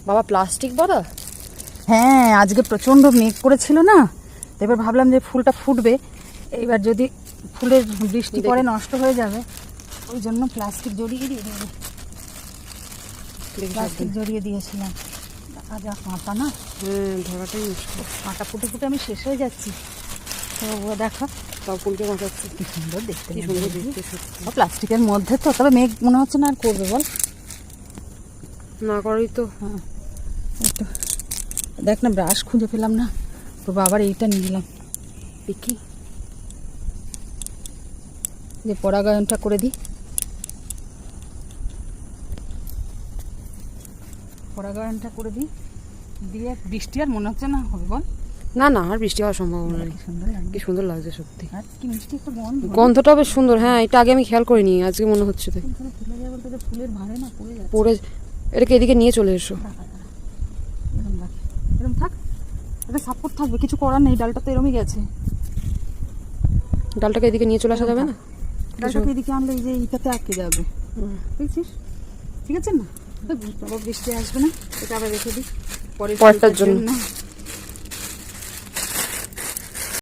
বাবা প্লাস্টিক বড়া? হ্যাঁ, আজকে প্রচণ্ড মেঘ করেছিল না, এবার ভাবলাম যে ফুলটা ফুটবে, এইবার যদি ফুলের বৃষ্টি পরে নষ্ট হয়ে যাবে, ওই জন্য প্লাস্টিক জড়িয়ে দিয়েছিলাম। যা কাঁটা না, ধরাটাই মুশকিল। কাঁটা ফুটে ফুটে আমি শেষ হয়ে যাচ্ছি। তো দেখো সব ফুলকে বাঁচাচ্ছে। কি সুন্দর দেখতে, কি সুন্দর দেখতে সত্যি। প্লাস্টিকের মধ্যে তো, তবে মেঘ মনে হচ্ছে না আর করবে, বল না করেই তো। হ্যাঁ, একটু দেখ না, ব্রাশ খুঁজে পেলাম না, তো বাবার এইটা নিয়ে নিলাম। কি যে পরাগায়নটা করে দিই, পরাগায়নটা করে দিই, দিয়ে বৃষ্টি আর মনে হচ্ছে না হবে, বল? না না, আর বৃষ্টি হওয়ার সম্ভাবনা নেই। সুন্দর লাগবে, কি সুন্দর লাগছে সত্যি। আর কি মিষ্টি একটা গন্ধ, গন্ধটাও বেশ সুন্দর। হ্যাঁ, এটা আগে আমি খেয়াল করিনি, আজকে মনে হচ্ছে তো। ফুলে যায় বলতে, ফুলের ভারে না পড়ে যাচ্ছে। পরে এটাকে এদিকে নিয়ে চলে এসো। এরকম রাখ, এরকম থাক, এটা সাপোর্ট থাকবে, কিছু করার নেই, ডালটা তো এরমই গেছে। ডালটাকে এদিকে নিয়ে চলে আসা যাবে না? ডালটাকে এদিকে আনলে এই যে এইটাতে আটকে যাবে, দেখছিস? ঠিক আছে না, বাবা বৃষ্টি আসবে না, এটা আবার রেখে দিই পরেরটার জন্য।